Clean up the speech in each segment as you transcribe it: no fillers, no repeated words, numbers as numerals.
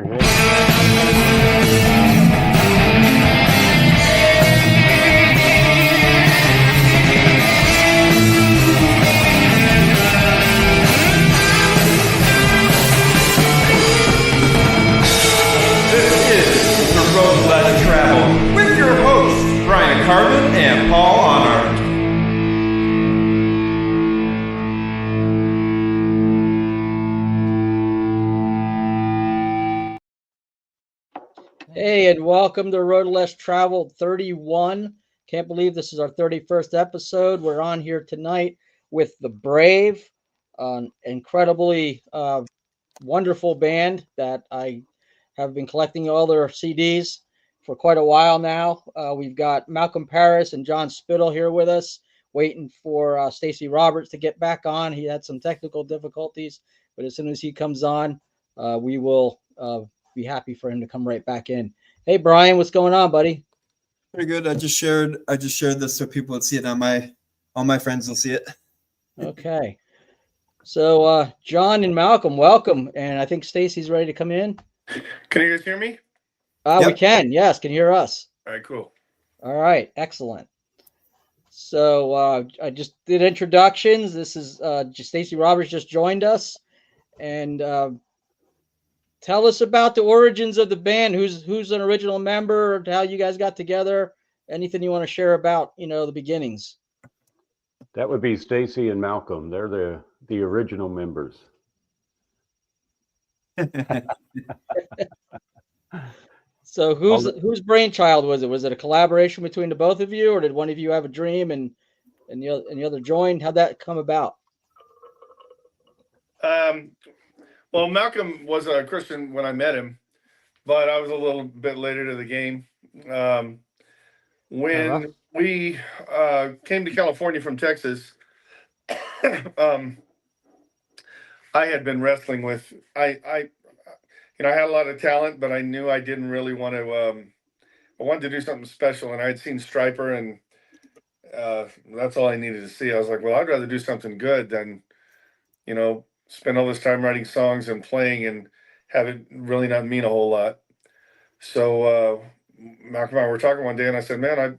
here. Hey. This is The Road Less Traveled with your hosts, Bryan Paul and Paul Arnold. Hey, and welcome to Road Less Traveled 31. Can't believe this is our 31st episode. We're on here tonight with the Brave, an incredibly wonderful band that I have been collecting all their CDs for quite a while now. We've got Malcolm Paris and John Spittle here with us, waiting for Stacey Roberts to get back on. He had some technical difficulties, but as soon as he comes on, we will be happy for him to come right back in. Hey, Bryan, what's going on, buddy? Pretty good. I just shared this so people would see it on all my friends will see it. Okay. So John and Malcolm, welcome. And I think Stacey's ready to come in. Can you guys hear me? We can. Yes. Can you hear us? All right, cool. All right. Excellent. So I just did introductions. This is Stacey Roberts just joined us. And tell us about the origins of the band. Who's an original member? How you guys got together? Anything you want to share about, the beginnings? That would be Stacey and Malcolm. They're the original members. So whose brainchild was it? Was it a collaboration between the both of you, or did one of you have a dream and the other joined? How'd that come about? Well, Malcolm was a Christian when I met him, but I was a little bit later to the game. When we came to California from Texas, I had been wrestling with I had a lot of talent, but I knew I didn't really want to. I wanted to do something special, and I had seen Stryper, and that's all I needed to see. I was like, well, I'd rather do something good than, spend all this time writing songs and playing and have it really not mean a whole lot. So Malcolm and I were talking one day, and I said, man,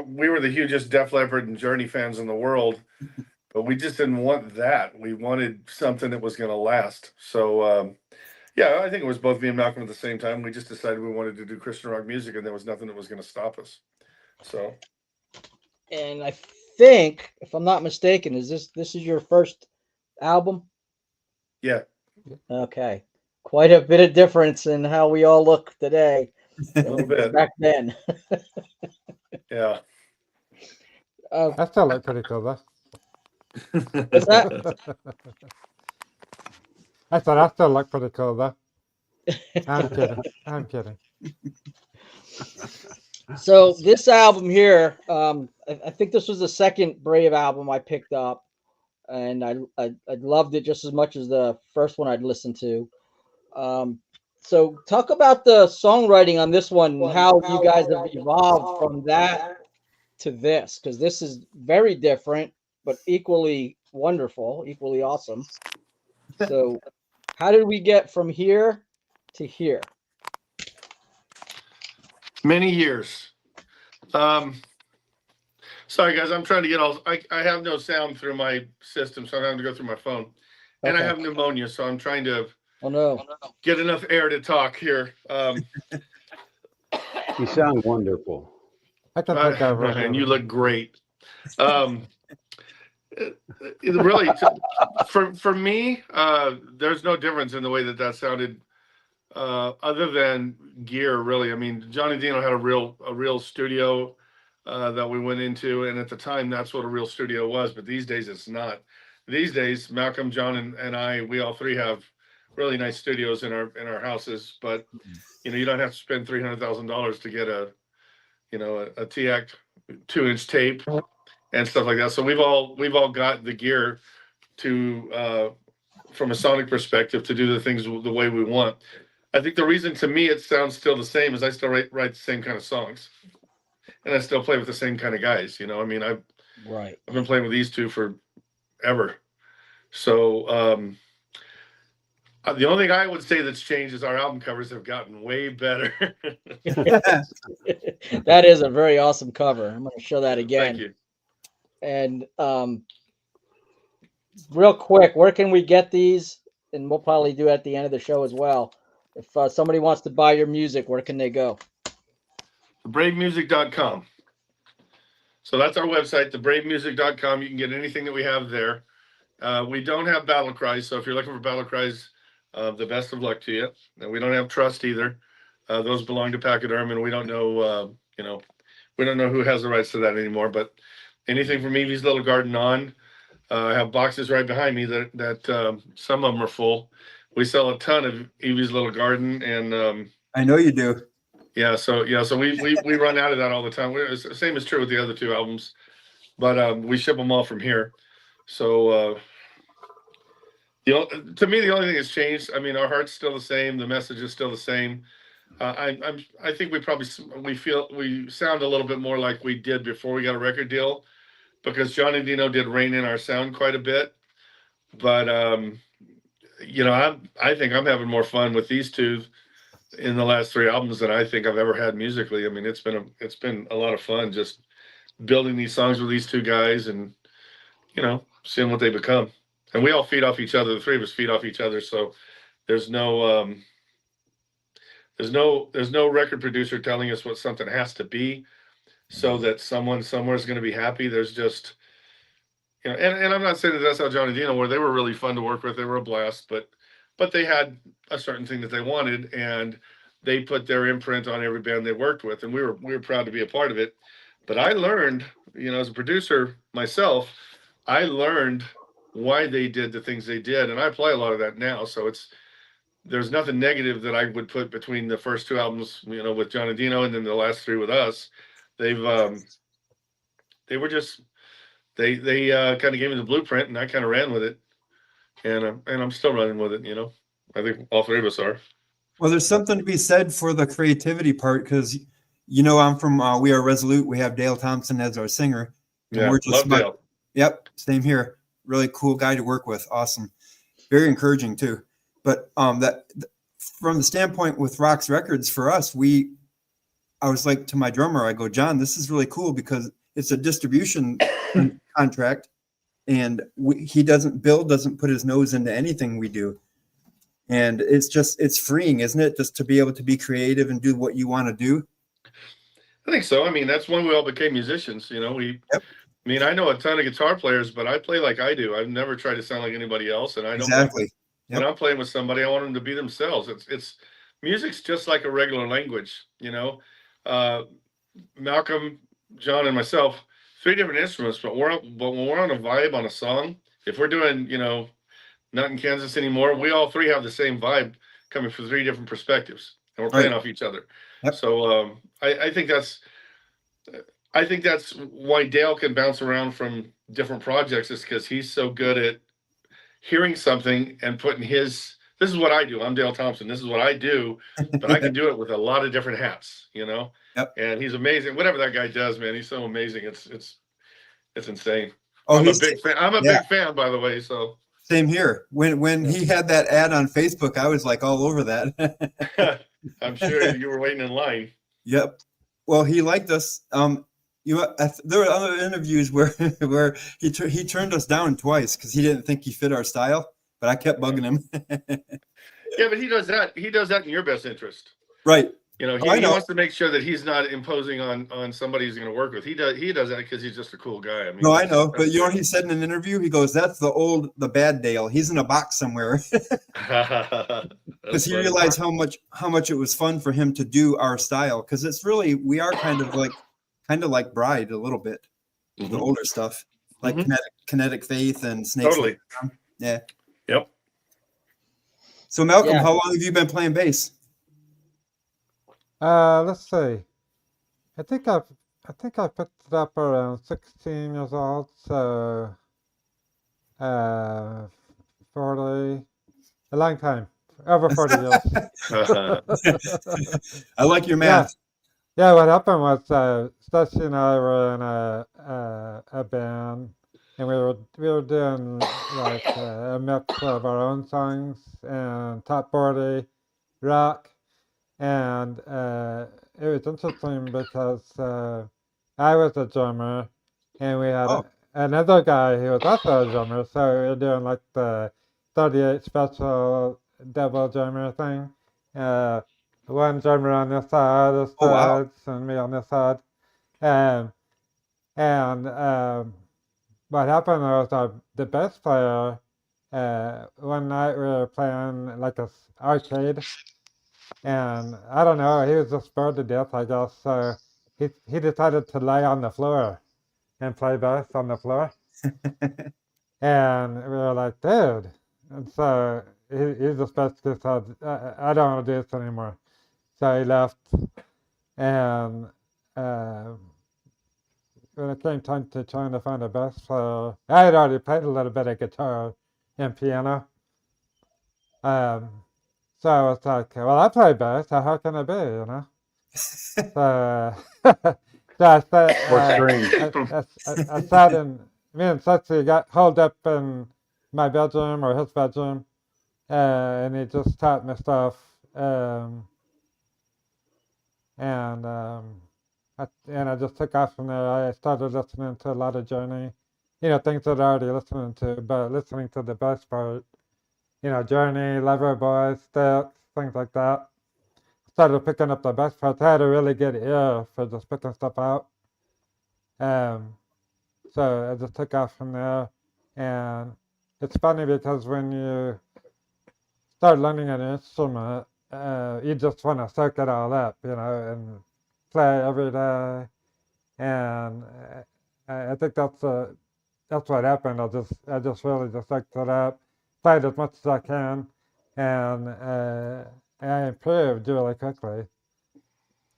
we were the hugest Def Leppard and Journey fans in the world, but we just didn't want that. We wanted something that was going to last. So yeah, I think it was both me and Malcolm at the same time. We just decided we wanted to do Christian rock music, and there was nothing that was going to stop us. So, and I think, if I'm not mistaken, this is your first album? Yeah. Okay. Quite a bit of difference in how we all look today. A little bit. Back then. Yeah. I still look pretty cool, though. What's that? I thought I still look pretty cool, though. I'm kidding. So this album here, I think this was the second Brave album I picked up, and I loved it just as much as the first one I'd listened to. So talk about the songwriting on this one, how you guys have evolved from that to this, because this is very different, but equally wonderful, equally awesome. So how did we get from here to here? Many years. Sorry guys, I'm trying to get I have no sound through my system, so I'm having to go through my phone. And I have pneumonia, so I'm trying to get enough air to talk here. You sound wonderful. I can take over. And you look great. Really, for me, there's no difference in the way that sounded, other than gear. Really, I mean, Johnny Dino had a real studio that we went into, and at the time, that's what a real studio was. But these days, it's not. These days, Malcolm, John, and I, we all three have really nice studios in our houses. But you don't have to spend $300,000 to get a TAC 2-inch tape and stuff like that. So we've all got the gear to from a sonic perspective to do the things the way we want. I think the reason to me it sounds still the same is I still write the same kind of songs, and I still play with the same kind of guys. I mean, I've been playing with these two forever. So The only thing I would say that's changed is our album covers have gotten way better. That is a very awesome cover. I'm going to show that again. Thank you. And real quick, where can we get these? And we'll probably do at the end of the show as well. If somebody wants to buy your music, where can they go? Bravemusic.com. So that's our website, thebravemusic.com. You can get anything that we have there. We don't have battle cries, so if you're looking for battle cries, the best of luck to you. And we don't have trust either. Those belong to Pachyderm, and we don't know, we don't know who has the rights to that anymore. But anything from Evie's Little Garden on, I have boxes right behind me that some of them are full. We sell a ton of Evie's Little Garden, and I know you do. so we run out of that all the time. The same is true with the other two albums, but we ship them all from here. So to me, the only thing that's changed, I mean, our heart's still the same, the message is still the same. I think we sound a little bit more like we did before we got a record deal, because Johnny Dino did rein in our sound quite a bit. But I think I'm having more fun with these two in the last three albums than I think I've ever had musically. I mean, it's been a lot of fun just building these songs with these two guys and seeing what they become. And we all feed off each other. The three of us feed off each other. So there's no record producer telling us what something has to be so that someone somewhere is going to be happy. There's just, and I'm not saying that that's how Johnny Dino were. They were really fun to work with. They were a blast, but they had a certain thing that they wanted, and they put their imprint on every band they worked with, and we were proud to be a part of it. But I learned, as a producer myself, I learned why they did the things they did, and I apply a lot of that now. So there's nothing negative that I would put between the first two albums, with Johnny Dino, and then the last three with us. They kind of gave me the blueprint, and I kind of ran with it, and I'm still running with it. I think all three of us are. Well, there's something to be said for the creativity part, because I'm from We Are Resolute. We have Dale Thompson as our singer. And Yeah, we're just love Dale. Yep, same here. Really cool guy to work with. Awesome, very encouraging too. But that from the standpoint with Rock's Records, for us, I was like to my drummer, I go, John, this is really cool because it's a distribution contract, and he doesn't put his nose into anything we do. And it's freeing, isn't it? Just to be able to be creative and do what you want to do. I think so. I mean, that's when we all became musicians. Yep. I mean, I know a ton of guitar players, but I play like I do. I've never tried to sound like anybody else, and I don't. Exactly. When I'm playing with somebody, I want them to be themselves. It's music's just like a regular language. Malcolm, John, and myself, three different instruments, but when we're on a vibe on a song, if we're doing, Not in Kansas Anymore, we all three have the same vibe coming from three different perspectives, and we're playing off each other. Yep. So I think that's why Dale can bounce around from different projects, is because he's so good at hearing something and putting this is what I do. I'm Dale Thompson. This is what I do, but I can do it with a lot of different hats, Yep. And he's amazing. Whatever that guy does, man, he's so amazing. It's insane. Oh, I'm a big fan. I'm a big fan, by the way. So same here. When he had that ad on Facebook, I was like all over that. I'm sure you were waiting in line. Yep. Well, he liked us. There were other interviews where he turned us down twice because he didn't think he fit our style, but I kept bugging him. Yeah, but he does that. He does that in your best interest. Right. He wants to make sure that he's not imposing on somebody he's going to work with. He does that because he's just a cool guy. I mean, no, I know, but what he said in an interview? He goes, "That's the bad Dale. He's in a box somewhere." Because he realized how much it was fun for him to do our style. Because it's really, we are kind of like Bride a little bit, the older stuff, like Kinetic Faith and Snakes. Totally. Yeah. Yep. So Malcolm, how long have you been playing bass? Let's see. I think I picked it up around 16 years old, so 40, a long time, over 40 years. I like your math. Yeah, what happened was Stacy and I were in a band and we were doing like a mix of our own songs and top 40 rock, and it was interesting because I was a drummer, and we had Oh, another guy who was also a drummer, so we were doing like the 38 special double drummer thing. Uh, One drummer on this side of the oh wow. stage, and me on this side. Um, and what happened was the bass player, one night we were playing like a arcade, and I don't know, he was just bored to death, I guess. So he decided to lay on the floor and play bass on the floor. And we were like, dude. And so he just basically said, I don't want to do this anymore. So he left. And when it came time to trying to find a bass player, I had already played a little bit of guitar and piano. Um, so I was like, well, I play bass, so how can it be, you know? So, so I, Or strings. I sat in, me and Sexy got holed up in my bedroom or his bedroom, and he just taught me stuff. And I just took off from there. I started listening to a lot of Journey, things that I already listening to, but listening to the best part, Journey, Loverboy, Styx, things like that. Started picking up the best parts. I had a really good ear for just picking stuff out. So I just took off from there. And it's funny because when you start learning an instrument, you just want to soak it all up, and play every day. And I think that's what happened. I just really just soaked it up, played as much as I can, and I improved really quickly.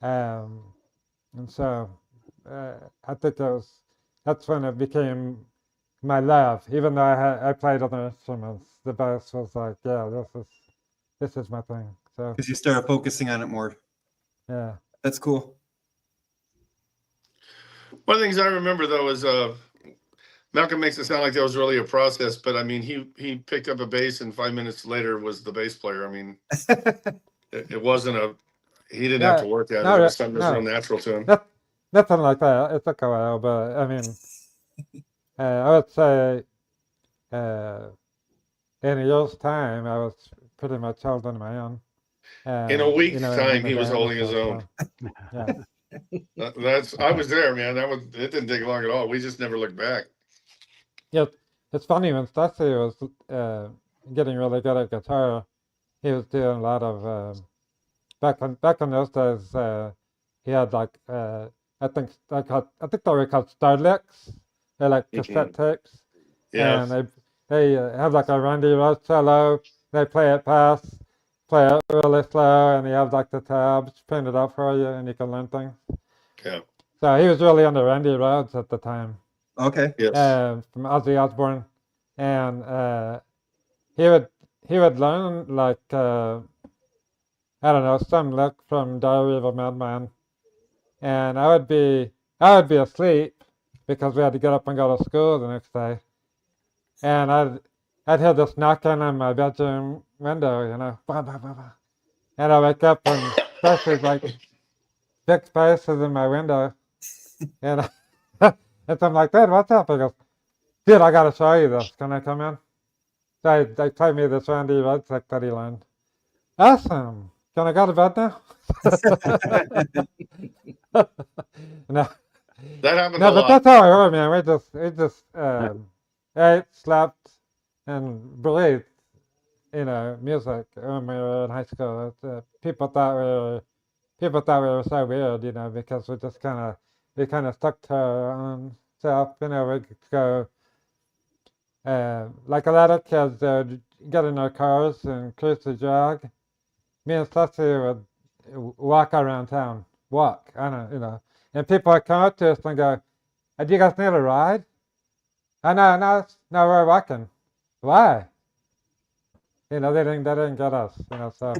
Um, and so I think that's when it became my love. Even though I played other instruments, the bass was like, yeah, this is my thing. So Because you started focusing on it more. yeah, That's cool. One of the things I remember though is Malcolm makes it sound like that was really a process, but I mean he picked up a bass and 5 minutes later was the bass player. I mean, it wasn't he didn't have yeah, to work at it. no, It was something that's real no, natural to him. nothing like that. It took a while, but I mean, I would say uh, in a year's time, I was pretty much holding my own. In a week's In time, the he was band and holding his stuff. own. So, yeah. That's I was there, man. It didn't take long at all. We just never looked back. Yeah, it's funny when Stacy was getting really good at guitar. He was doing a lot of back in those days. He had like I think they were called star licks. They're like cassette tapes, Yeah, and they have like a Randy Rhoads solo. They play it fast, play it really slow, and you have like the tabs printed out for you, and you can learn things. yeah, So he was really into Randy Rhoads at the time. Okay. yes. From Ozzy Osbourne, and he would he would learn like I don't know, some lick from Diary of a Madman, and I would be asleep because we had to get up and go to school the next day, and I'd hear this knocking on my bedroom window, bah, bah, bah, bah. And I wake up and Presley's like big spaces in my window, and and so I'm like, Dad, what's up? He goes, dude, I gotta show you this. Can I come in? So they played me this Randy Rhoads lick that he learned. Awesome. Can I go to bed now? No, That happens no, a but lot. that's how I were, man. We just ate, slept, and breathed, music when we were in high school. People thought we were so weird, because we kind of stuck to our own self. We could go, like a lot of kids, they would get in their cars and cruise the drag. Me and Ceci would walk around town, I don't, and people would come up to us and go, do you guys need a ride? Oh, no, no, no, we're walking. Why? They didn't get us, so.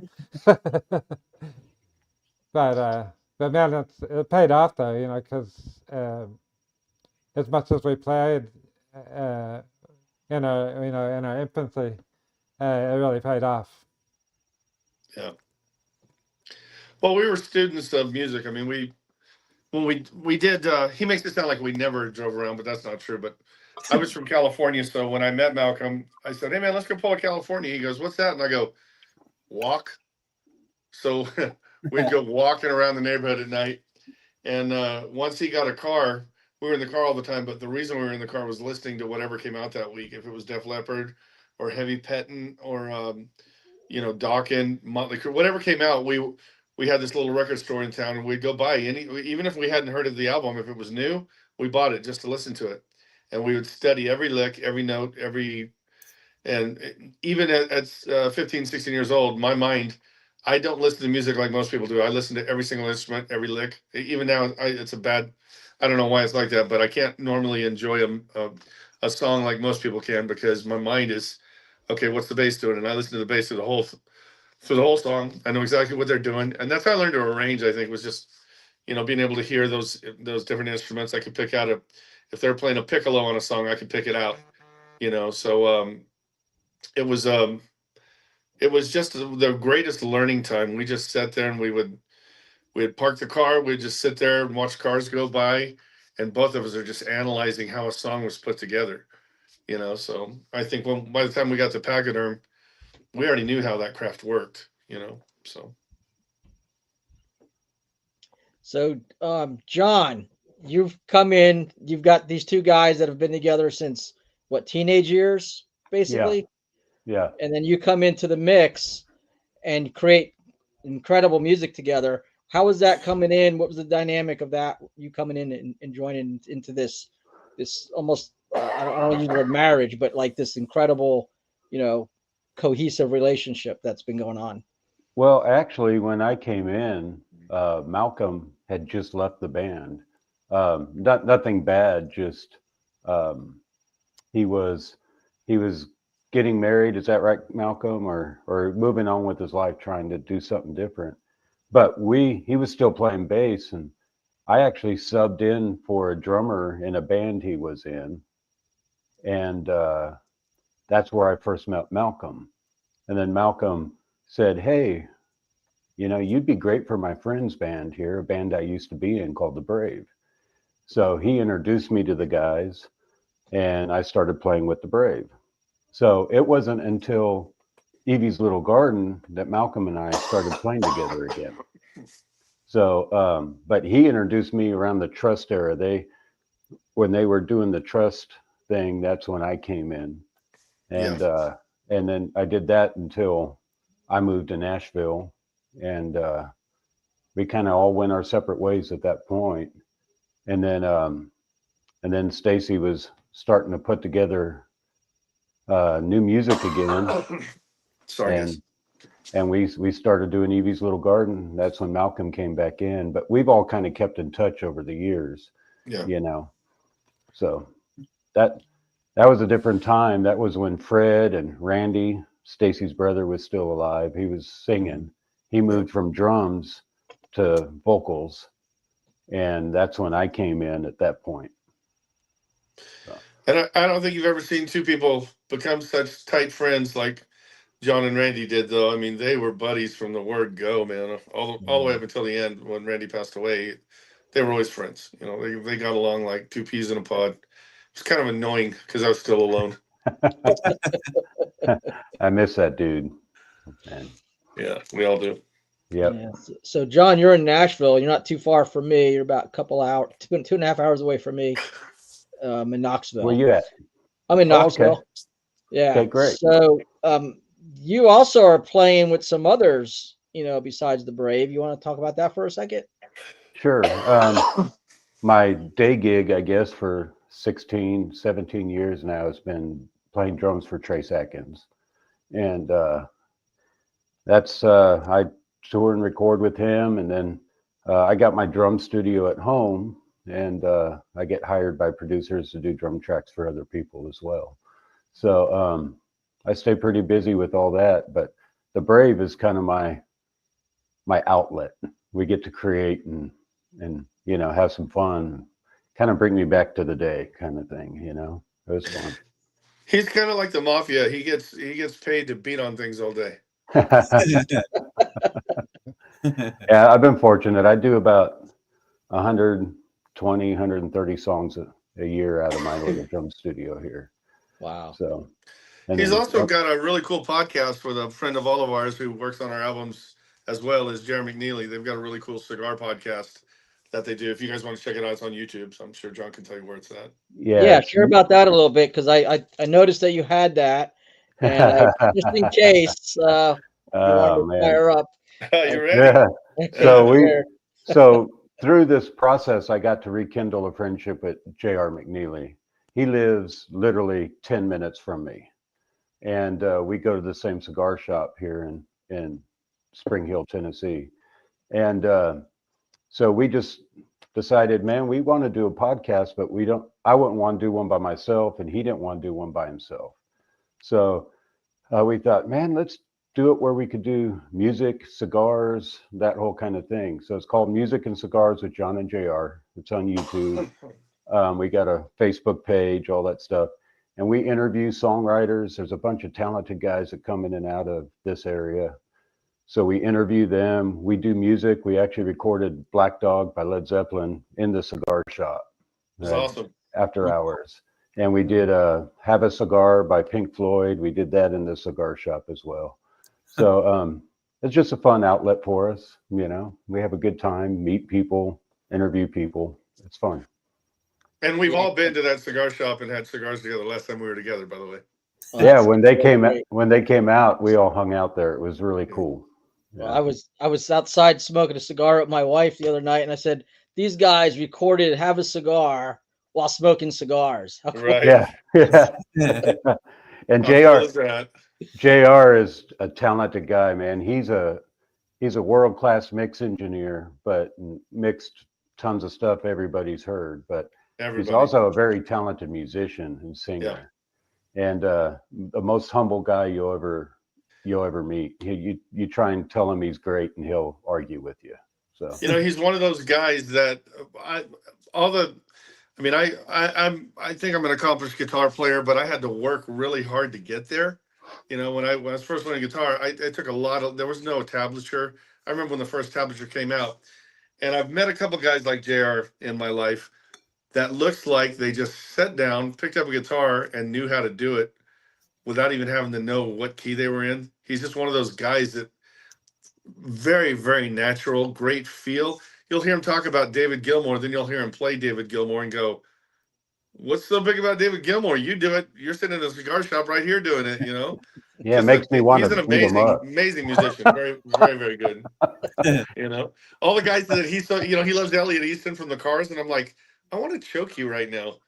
But man, it paid off though, because as much as we played, in our infancy, it really paid off. Yeah. Well, we were students of music. I mean, when we did. He makes it sound like we never drove around, but that's not true. But I was from California, so when I met Malcolm, I said, "Hey man, let's go pull a California." He goes, "What's that?" And I go, "Walk." So we'd go walking around the neighborhood at night. And once he got a car, we were in the car all the time. But the reason we were in the car was listening to whatever came out that week. If it was Def Leppard or Heavy Pettin or Dawkins, Motley Crue, whatever came out, we had this little record store in town, and we'd go buy even if we hadn't heard of the album, if it was new, we bought it just to listen to it, and we would study every lick, every note, and even at 15, 16 years old, my mind, I don't listen to music like most people do. I listen to every single instrument, every lick. Even now, it's a bad. I don't know why it's like that, but I can't normally enjoy a song like most people can, because my mind is, okay, what's the bass doing? And I listen to the bass through the whole song. I know exactly what they're doing, and that's how I learned to arrange. I think was just being able to hear those different instruments. I could pick out if they're playing a piccolo on a song, I could pick it out. So it was just the greatest learning time. We just sat there and we'd park the car. We'd just sit there and watch cars go by, and both of us are just analyzing how a song was put together. So I think by the time we got to Pachyderm, we already knew how that craft worked. So. So, John, you've come in. You've got these two guys that have been together since what, teenage years, basically. Yeah. And then you come into the mix and create incredible music together. How was that coming in? What was the dynamic of that? You coming in and joining into this almost I don't want to use the word marriage, but like this incredible, cohesive relationship that's been going on. Well, actually, when I came in, Malcolm had just left the band. Nothing bad, just he was he was getting married. Is that right, Malcolm? Or moving on with his life, trying to do something different. But he was still playing bass, and I actually subbed in for a drummer in a band he was in, and that's where I first met Malcolm. And then Malcolm said, "Hey, you'd be great for my friend's band here, a band I used to be in called The Brave." So he introduced me to the guys, and I started playing with The Brave. So it wasn't until Evie's Little Garden that Malcolm and I started playing together again. So, but he introduced me around the Trust era. When they were doing the Trust thing, that's when I came in, and Yeah. and then I did that until I moved to Nashville, and we kind of all went our separate ways at that point. And then Stacy was starting to put together new music again, Sorry, guys. and we started doing Evie's Little Garden. That's when Malcolm came back in, but we've all kind of kept in touch over the years, Yeah. So that was a different time. That was when Fred and Randy, Stacy's brother, was still alive. He was singing. He moved from drums to vocals, and that's when I came in at that point. So. And I don't think you've ever seen two people become such tight friends like John and Randy did, though. I mean, they were buddies from the word go, man. All the way up until the end when Randy passed away, they were always friends. They got along like two peas in a pod. It's kind of annoying because I was still alone. I miss that dude, man. Yeah, we all do. Yep. Yeah. So, John, you're in Nashville. You're not too far from me. You're about a couple hours, 2.5 hours away from me. In Knoxville. Where you at? I'm in Knoxville. Okay. Yeah. Okay, great. So, you also are playing with some others, besides the Brave. You want to talk about that for a second? Sure. My day gig, I guess, for 16, 17 years now has been playing drums for Trace Atkins. And that's, I tour and record with him. And then I got my drum studio at home, and I get hired by producers to do drum tracks for other people as well. So I stay pretty busy with all that. But the Brave is kind of my outlet. We get to create and have some fun, kind of bring me back to the day kind of thing. It was fun. He's kind of like the mafia. He gets paid to beat on things all day. Yeah, I've been fortunate. I do about 120, 130 songs a year out of my little drum studio here. Wow. So, and He's then also got a really cool podcast with a friend of all of ours who works on our albums as well as Jerry McNeely. They've got a really cool cigar podcast that they do. If you guys want to check it out, it's on YouTube. So I'm sure John can tell you where it's at. Yeah, it's- share about that a little bit because I noticed that you had that, and just in case you wanted Oh to man. fire up. You ready? Yeah. So Share. so through this process, I got to rekindle a friendship with J.R. McNeely. He lives literally 10 minutes from me, and we go to the same cigar shop here in Spring Hill, Tennessee. And so we just decided, man, we want to do a podcast, but I wouldn't want to do one by myself, and he didn't want to do one by himself. So we thought, man, let's do it where we could do music, cigars, that whole kind of thing. So it's called Music and Cigars with John and JR. It's on YouTube. We got a Facebook page, all that stuff. And we interview songwriters. There's a bunch of talented guys that come in and out of this area. So we interview them. We do music. We actually recorded Black Dog by Led Zeppelin in the cigar shop. It's awesome. After hours. And we did Have a Cigar by Pink Floyd. We did that in the cigar shop as well. So it's just a fun outlet for us. You know, we have a good time, meet people, interview people. It's fun. And we've all been to that cigar shop and had cigars together last time we were together, by the way. Well, Yeah, that's when they came out, we all hung out there. It was really cool. Well, Yeah. I was outside smoking a cigar with my wife the other night, and I said, "These guys recorded Have a Cigar while smoking cigars." How cool. Right. Yeah. And How cool is that? JR is a talented guy, man. He's a world-class mix engineer, but mixed tons of stuff everybody's heard. But Everybody. he's also a very talented musician and singer, and the most humble guy you'll ever meet. You try and tell him he's great, and he'll argue with you. So He's one of those guys that I think I'm an accomplished guitar player, but I had to work really hard to get there. When I was first learning guitar, I took there was no tablature. I remember when the first tablature came out, and I've met a couple guys like JR in my life that looks like they just sat down, picked up a guitar, and knew how to do it without even having to know what key they were in. He's just one of those guys that very, very natural, great feel. You'll hear him talk about David Gilmour, then you'll hear him play David Gilmour and go, "What's so big about David Gilmour? You do it. You're sitting in a cigar shop right here doing it, yeah, it makes me want He's to an beat him up. amazing musician. Very, very, very good. All the guys that he loves Elliot Easton from the Cars, and I'm like, I want to choke you right now.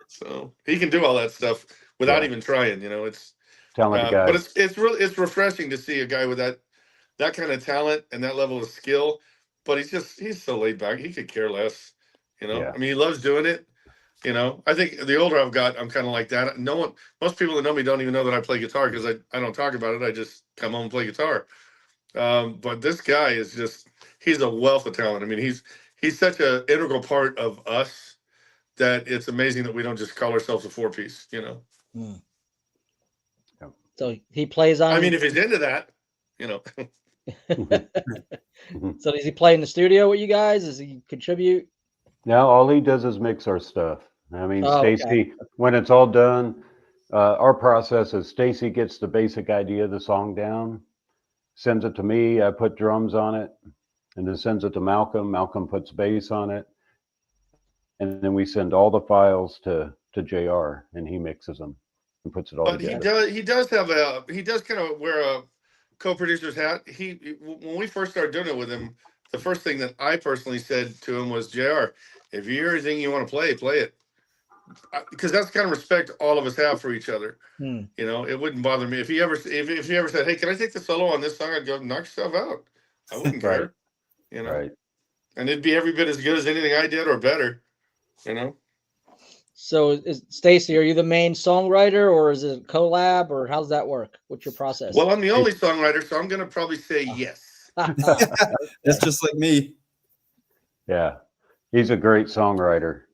So he can do all that stuff without even trying. It's Talented guy. but it's refreshing to see a guy with that kind of talent and that level of skill. But he's so laid back. He could care less. Yeah. I mean, he loves doing it. I think the older I've got, I'm kind of like that. Most people that know me don't even know that I play guitar because I don't talk about it. I just come home and play guitar. But this guy is he's a wealth of talent. I mean, he's such an integral part of us that it's amazing that we don't just call ourselves a 4-piece, So he plays on. I mean, if he's into that, So does he play in the studio with you guys? Does he contribute? No, all he does is mix our stuff. I mean, Okay. Stacy, when it's all done, our process is Stacy gets the basic idea of the song down, sends it to me. I put drums on it, and then sends it to Malcolm. Malcolm puts bass on it, and then we send all the files to JR, and he mixes them and puts it all but together. he does kind of wear a co-producer's hat. When we first started doing it with him, the first thing that I personally said to him was, JR, if you hear anything you want to play it. Because that's the kind of respect all of us have for each other. It wouldn't bother me if he ever said, "Hey, can I take the solo on this song?" I'd go, "Knock yourself out." I wouldn't care. Right. And it'd be every bit as good as anything I did or better. So is Stacy, are you the main songwriter, or is it a collab, or how does that work? What's your process? Well, I'm the only songwriter, so I'm going to probably say yes. That's just like me. Yeah, he's a great songwriter.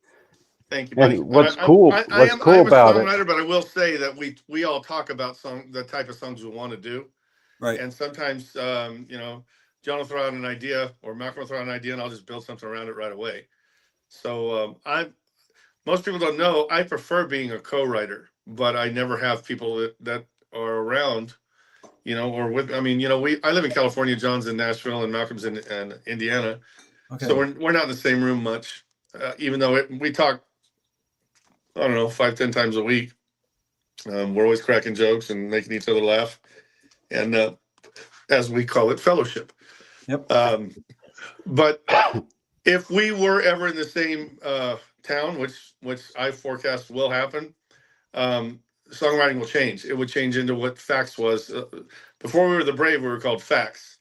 Thank you, buddy. And what's I, cool, I what's am I cool am a about it, songwriter, but I will say that we all talk about the type of songs we want to do, Right. and sometimes John will throw out an idea or Malcolm will throw out an idea, and I'll just build something around it right away. So most people don't know I prefer being a co-writer, but I never have people that are around, or with. I mean, I live in California, John's in Nashville, and Malcolm's in Indiana, Okay. so we're not in the same room much, even though we talk. I don't know, 5, 10 times a week. We're always cracking jokes and making each other laugh, and as we call it, fellowship. Yep. But if we were ever in the same town, which I forecast will happen, songwriting will change. It would change into what Fax was. Before we were the Brave, we were called Fax.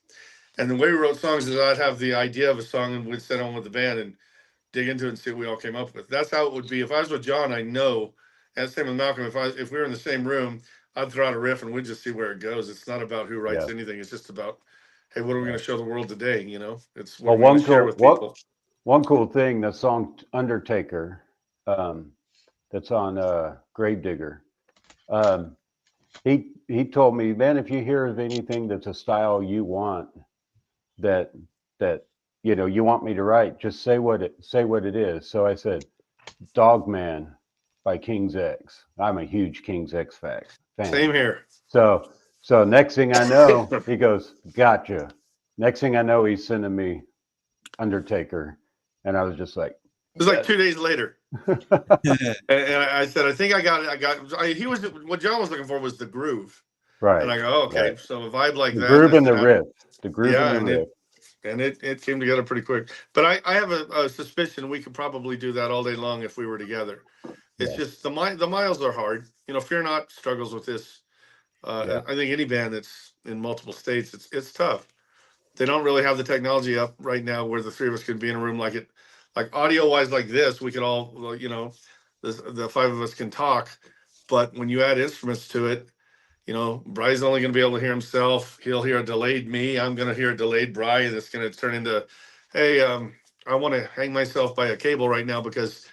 And the way we wrote songs is I'd have the idea of a song and we'd sit on with the band and dig into it and see what we all came up with. That's how it would be. If I was with John, I know, and same with Malcolm, if we were in the same room, I'd throw out a riff and we'd just see where it goes. It's not about who writes yeah. anything. It's just about, hey, what are we going to show the world today? It's what Well, we're going to share with people. one cool thing, the song Undertaker, that's on Gravedigger. He told me, man, if you hear of anything that's a style you want, that you want me to write, just say what it is. So I said, Dogman by King's X. I'm a huge King's X fan. Same here. So next thing I know, he goes, gotcha. Next thing I know, he's sending me Undertaker, and I was just like, it was like 2 days later. And I said, I think I got it. He was, what John was looking for was the groove. right. And I go, oh, okay, right. so a vibe like The that. groove and the riff. The groove Yeah, and the riff. And it came together pretty quick. But I have a suspicion we could probably do that all day long if we were together. It's just the miles are hard. Fear Not struggles with this. I think any band that's in multiple states, it's tough. They don't really have the technology up right now where the three of us could be in a room like audio wise like this. We could all, the five of us can talk. But when you add instruments to it, Bry's only going to be able to hear himself. He'll hear a delayed me. I'm going to hear a delayed Bry. And it's going to turn into, hey, I want to hang myself by a cable right now because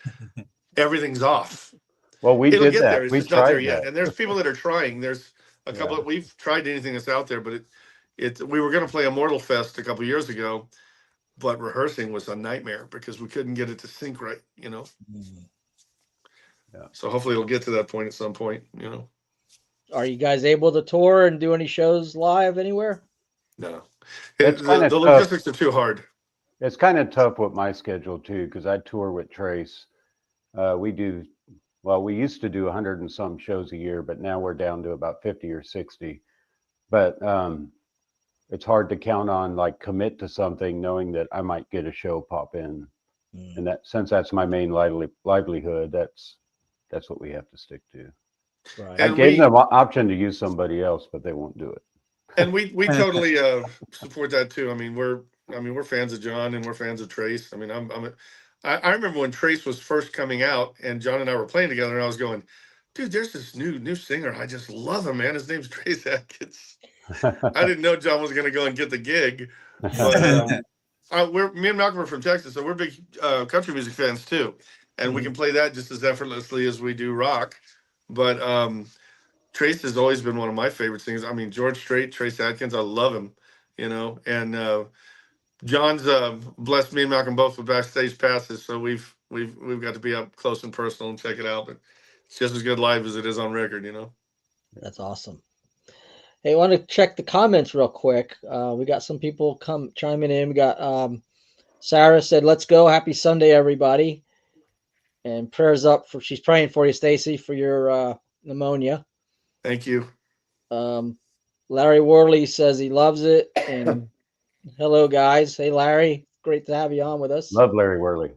everything's off. Well, It'll did get that. there. It's We just not there tried yet. that. And there's people that are trying. There's a couple of, we've tried anything that's out there, but we were going to play Immortal Fest a couple of years ago, but rehearsing was a nightmare because we couldn't get it to sync right, Yeah. So hopefully it'll get to that point at some point, Are you guys able to tour and do any shows live anywhere? No. It's kind of the tough. logistics are too hard. It's kind of tough with my schedule too, because I tour with Trace. We used to do 100 and some shows a year, but now we're down to about 50 or 60. But it's hard to count on, commit to something knowing that I might get a show pop in. And that, since that's my main livelihood, that's what we have to stick to. Right. I gave them an option to use somebody else, but they won't do it. And we totally support that too. I mean, we're fans of John and we're fans of Trace. I mean, I remember when Trace was first coming out and John and I were playing together, and I was going, dude, there's this new singer. I just love him, man. His name's Trace Adkins. I didn't know John was going to go and get the gig, but me and Malcolm are from Texas, so we're big country music fans too, and we can play that just as effortlessly as we do rock. But Trace has always been one of my favorite singers. I mean, George Strait, Trace Adkins, I love him, and John's blessed me and Malcolm both with backstage passes, so we've got to be up close and personal and check it out. But it's just as good live as it is on record, That's awesome. Hey, I want to check the comments real quick. We got some people chiming in. We got Sarah said, "Let's go. Happy Sunday, everybody." And prayers up she's praying for you, Stacy, for your pneumonia. Thank you. Larry Worley says he loves it. And hello, guys. Hey, Larry. Great to have you on with us. Love Larry Worley.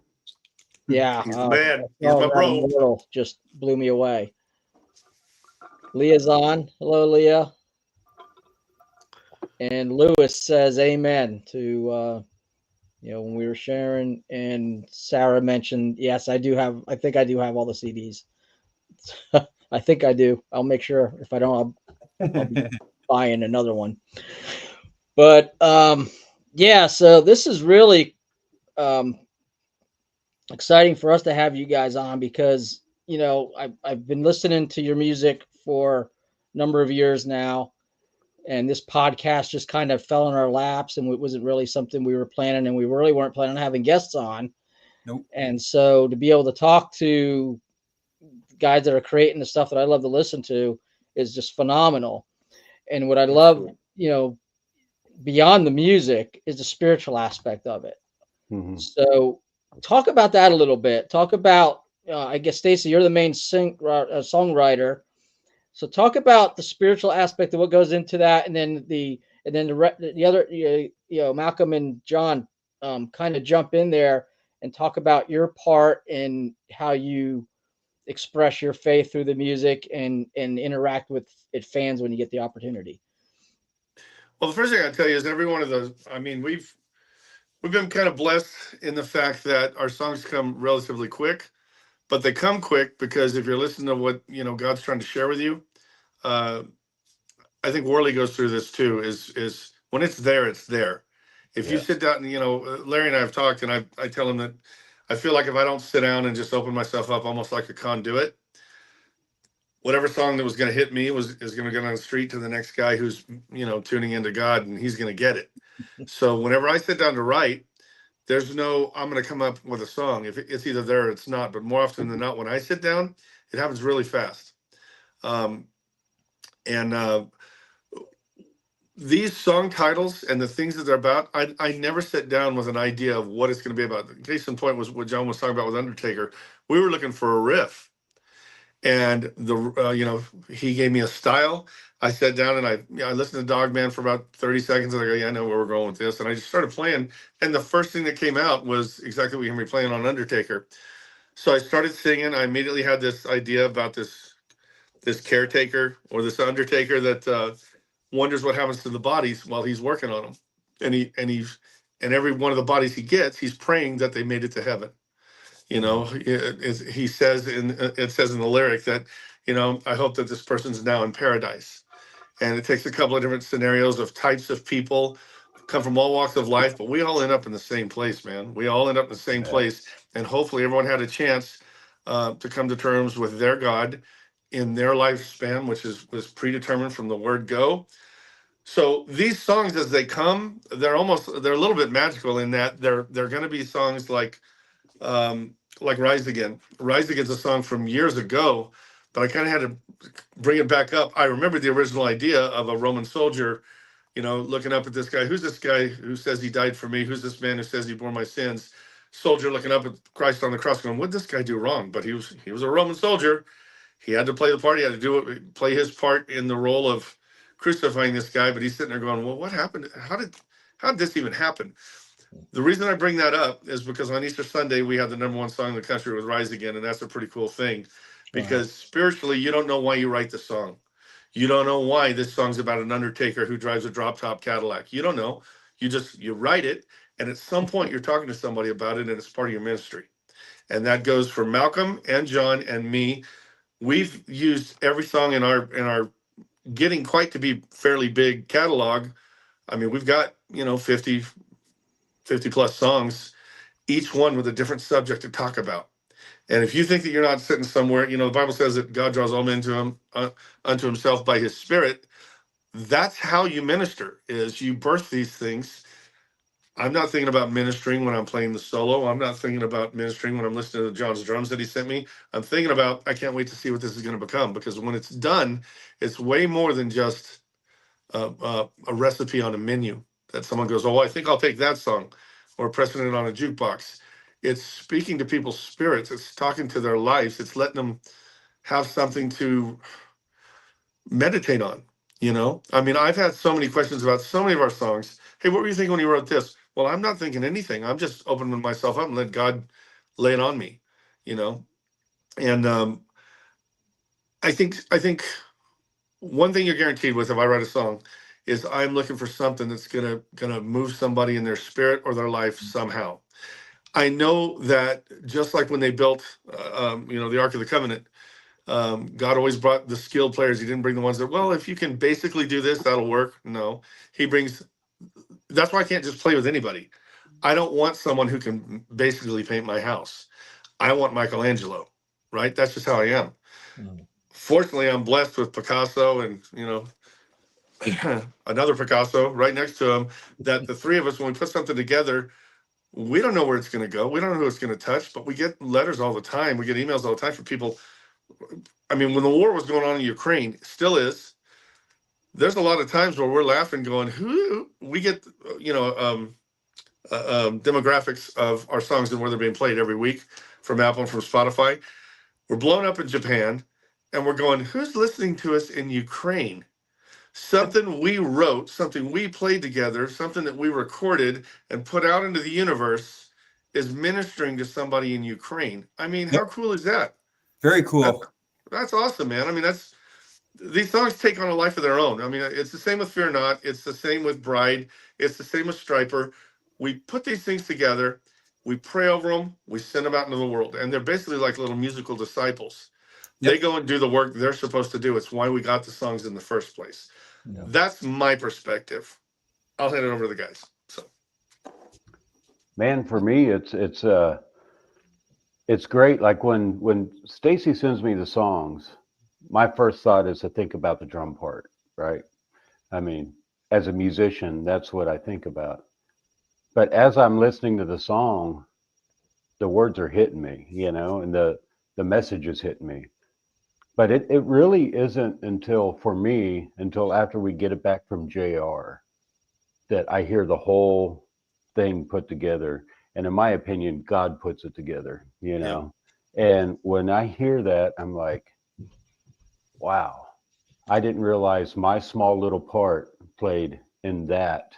Yeah. He's the man. He's my bro. Immortal just blew me away. Leah's on. Hello, Leah. And Lewis says amen to, when we were sharing, and Sarah mentioned, yes, I think I do have all the CDs. I think I do. I'll make sure. If I don't, I'll be buying another one. But so this is really exciting for us to have you guys on because, I've been listening to your music for a number of years now. And this podcast just kind of fell in our laps, and it wasn't really something we were planning, and we really weren't planning on having guests on. Nope. And so to be able to talk to guys that are creating the stuff that I love to listen to is just phenomenal. And what I love, beyond the music is the spiritual aspect of it. Mhm. So talk about that a little bit. Talk about, I guess, Stacy, you're the main songwriter. So talk about the spiritual aspect of what goes into that, and then the other, Malcolm and John, kind of jump in there and talk about your part in how you express your faith through the music and interact with fans when you get the opportunity. Well, the first thing I tell you is every one of those. I mean, we've been kind of blessed in the fact that our songs come relatively quick, but they come quick because if you're listening to what God's trying to share with you, uh, I think Worley goes through this too. Is when it's there, it's there. If you Yes. sit down, and Larry and I have talked, and I tell him that I feel like if I don't sit down and just open myself up, almost like a conduit, whatever song that was going to hit me is going to go down the street to the next guy who's tuning into God, and he's going to get it. So whenever I sit down to write, there's no I'm going to come up with a song. If it's either there or it's not, but more often than not, when I sit down, it happens really fast. And these song titles and the things that they're about, I never sit down with an idea of what it's going to be about. Case in point was what John was talking about with Undertaker. We were looking for a riff, and he gave me a style. I sat down and I listened to Dogman for about 30 seconds, and I go, yeah, I know where we're going with this, and I just started playing. And the first thing that came out was exactly what you're gonna be playing on Undertaker. So I started singing. I immediately had this idea about this caretaker or this Undertaker that wonders what happens to the bodies while he's working on them, and every one of the bodies he gets, he's praying that they made it to heaven. He says it says in the lyric that I hope that this person's now in paradise, and it takes a couple of different scenarios of types of people come from all walks of life, but we all end up in the same place, man. We all end up in the same place, and hopefully everyone had a chance to come to terms with their God in their lifespan, which was predetermined from the word go. So these songs, as they come, they're a little bit magical in that they're going to be songs like Rise Again. Rise Again's a song from years ago, but I kind of had to bring it back up. I remember the original idea of a Roman soldier, looking up at this guy. Who's this guy who says he died for me? Who's this man who says he bore my sins? Soldier looking up at Christ on the cross going, what did this guy do wrong? But he was a Roman soldier. He had to play the part. He had to play his part in the role of crucifying this guy. But he's sitting there going, well, what happened? How did this even happen? The reason I bring that up is because on Easter Sunday, we had the #1 song in the country with Rise Again. And that's a pretty cool thing because spiritually, you don't know why you write the song. You don't know why this song's about an Undertaker who drives a drop top Cadillac. You don't know. You write it. And at some point, you're talking to somebody about it, and it's part of your ministry. And that goes for Malcolm and John and me. We've used every song in our getting quite to be fairly big catalog. I mean, we've got 50 plus songs, each one with a different subject to talk about. And if you think that you're not sitting somewhere, the Bible says that God draws all men to him unto himself by his Spirit. That's how you minister, is you birth these things. I'm not thinking about ministering when I'm playing the solo. I'm not thinking about ministering when I'm listening to John's drums that he sent me. I'm thinking about, I can't wait to see what this is going to become, because when it's done, it's way more than just a recipe on a menu that someone goes, oh, I think I'll take that song, or pressing it on a jukebox. It's speaking to people's spirits. It's talking to their lives. It's letting them have something to meditate on. I mean, I've had so many questions about so many of our songs. Hey, what were you thinking when you wrote this? Well, I'm not thinking anything. I'm just opening myself up and let God lay it on me, and I think one thing you're guaranteed with, if I write a song, is I'm looking for something that's gonna move somebody in their spirit or their life somehow. I know that just like when they built, the Ark of the Covenant, God always brought the skilled players. He didn't bring the ones that, well, if you can basically do this, that'll work. No, he brings. That's why I can't just play with anybody. I don't want someone who can basically paint my house. I want Michelangelo, right? That's just how I am. Mm. Fortunately, I'm blessed with Picasso and, another Picasso right next to him, that the three of us, when we put something together, we don't know where it's going to go. We don't know who it's going to touch, but we get letters all the time. We get emails all the time from people. I mean, when the war was going on in Ukraine, still is, there's a lot of times where we're laughing going, who we get, demographics of our songs and where they're being played every week from Apple and from Spotify. We're blown up in Japan and we're going, who's listening to us in Ukraine? Something we wrote, something we played together, something that we recorded and put out into the universe is ministering to somebody in Ukraine. I mean, how Yep. cool is that? Very That, cool. that's awesome, man. I mean, these songs take on a life of their own. I mean, it's the same with Fear Not. It's the same with Bride. It's the same with Striper. We put these things together. We pray over them. We send them out into the world. And they're basically like little musical disciples. They Yep. go and do the work they're supposed to do. It's why we got the songs in the first place. Yeah. That's my perspective. I'll hand it over to the guys. So, Man, for me, it's great. Like when Stacy sends me the songs, my first thought is to think about the drum part, right? I mean, as a musician, that's what I think about. But as I'm listening to the song, the words are hitting me, and the message is hitting me. But it really isn't until, for me, until after we get it back from JR that I hear the whole thing put together. And in my opinion, God puts it together, And when I hear that, I'm like, wow, I didn't realize my small little part played in that